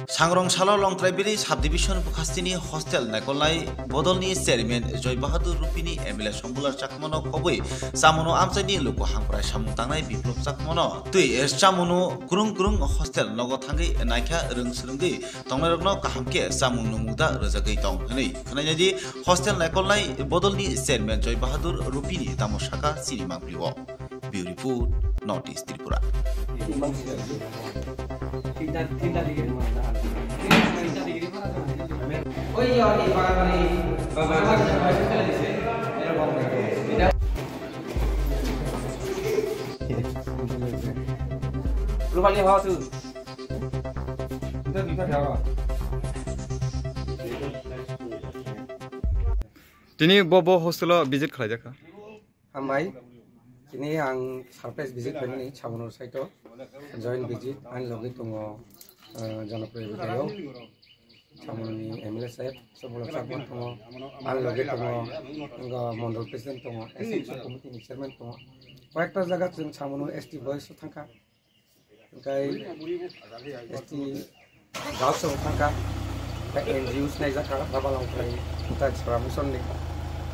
सांग्रं सालो लंथ्राइबिरि साब division बुखास्तिनि hostel नायकलनाय बदलनि chairman जय बाहादुर रुपिनि एमएलए सम्बुलार चाकमनो खबै सामनो आमचाइनि लोको हांफ्राय सामुं तांनाय बिप्लब चाकमनो तुइ सामुनो कुरुं हस्टेल नगो थांगै नायखा रों सोलोंगै तंनायरनो काहामके सामुं नमुदा रोजागै दं हनै खोनायदि हस्टेल नायकलनाय बदलनि चेयरमैन जय बाहादुर रुपिनि तामसाका सिनिमा प्रियो beautiful north east Tripura Tinta dikit mana? Tinta dikit mana? Oh iya nih bapak nih bapak di sini. Ada bapak. Lupa lihat hasil. Kita bisa jawab. Ini bobo hostel visit kerja kah? Amai, ini yang surprise visit ini Cabanur site join visit, an logi tungo Janapriya Vidayo, Cabanur MLA site, sebelum Cabanur tungo, an logi tungo Mondol President tungo, SMC Committee Chairman tungo, kayakta jaga jeng Cabanur ST boys thangka, kai ST girls thangka, kai NGOs nai jaka babalang kai, kai promotion ni.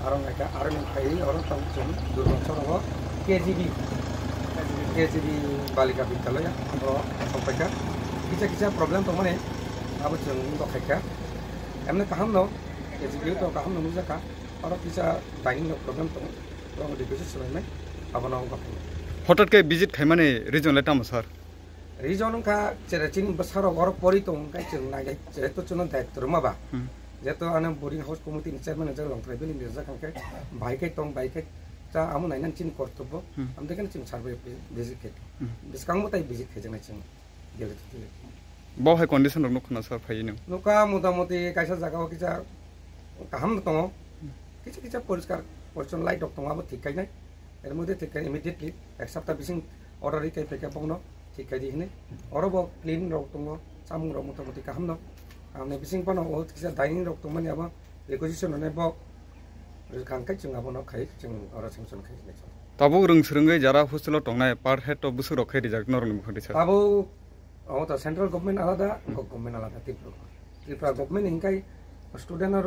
Orang mereka orang kai orang tahu cuma dulu orang KGB balika vidyalaya আমরা সম্পর্কে কিছু problem তো মানে আবার जों তো খাইকা এমনি কাহাম ন KGB তো কাহাম ন মুজাকা আর কিছু ডাইনিং প্রবলেম তো রং ডিভিশন সবাই আবার নাও কাপ হঠাৎ কে ভিজিট খাই মানে রিজন লেটাম স্যার রিজন কা চেরাচিন বছর আর পরি তো কাই जों নাই যেহেতু চুন দায়িত্ব রমাবা যেহেতু আনে বোর্ডিং হাউস কমিটি চেয়ারম্যান যে লংথ্রাইবেল নির্জা কাকে বাইকে টং বাইকে তা আমু নাইনান চিন কর্তব্য আম দেখেন চিন সার্ভে ভিজিট কে বিসকাং মতাই ভিজিট কে জনা চিন গেলে তুলে বাহাই কন্ডিশন রক নখনা স্যার ফাইনো নকা মোটামুটি কাইসা জায়গাও কিছা কাহাম দङ কিছু পরিষ্কার পরিচ্ছন্ন লাইট দङ আবো ঠিক কাই নাই এর মধ্যে ঠিক কাই ইমিডিয়েটলি এক সপ্তাহ বিসিং অর্ডার রি কাই পেকা পংনো ঠিক কাই দিনে অরব ক্লিন রক দङ সামুং রক মোটামুটি কাহাম ন আমনে বিসিং পনো ও কিছা ডাইনিং রক দङ মানে আবো রিকুইজিশন হনে বক খানকাই जों আবো ন খাই जों অরা সেংশন খাই নাই তাবো রং সরঙ্গै যারা হোস্টেল টংনাय পার হেড অফ বুসু রখাই রিজার্ভ নরন মুখটি স্যার তাবো ও তো সেন্ট্রাল গভর্নমেন্ট আলাদা গভর্নমেন্ট আলাদা ত্রিপুরা গভর্নমেন্ট ইনকাই স্টুডেন্ট আর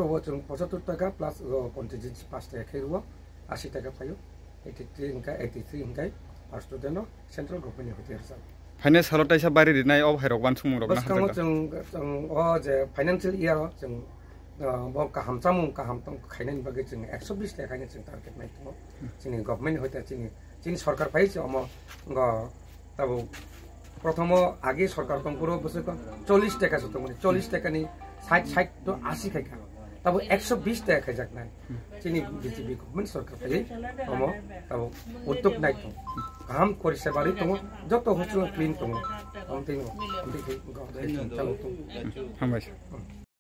75 টাকা প্লাস কন্টিজেন্সি 5 টাকা খাইব 80 টাকা পাইও 83 ইনকা 83 ইনকাই আর স্টুডেন্ট সেন্ট্রাল গভর্নমেন্ট হতে আছে ফাইনান্স হালতাইসা বাইরে দিনাय অব হাইরকবান সুমুং রক না হাতা जों अ जे फाइनान्शियल इयार जों ब काहाम चामुं काहाम तंग खाइनायनि बागै जों 120 टाका खाइनो जों टार्गेट नाय दङ जोंनि गभर्नमेन्ट हयता जोंनि सरकार पाइছে अम ग तब प्रथम आगे सरकार तंगपुरो बसे 40 टाका जतो माने 40 टाका नि 60 तो 80 खाइका तब 120 टाका खाइजाक नाय जोंनि बीजेपी गभर्नमेन्ट सरकार पाइ अम तब उद्योग नाय दङ काम करिसे बारि दङ जत हस्टेल क्लीन दङ अम तिङ ग हामबाय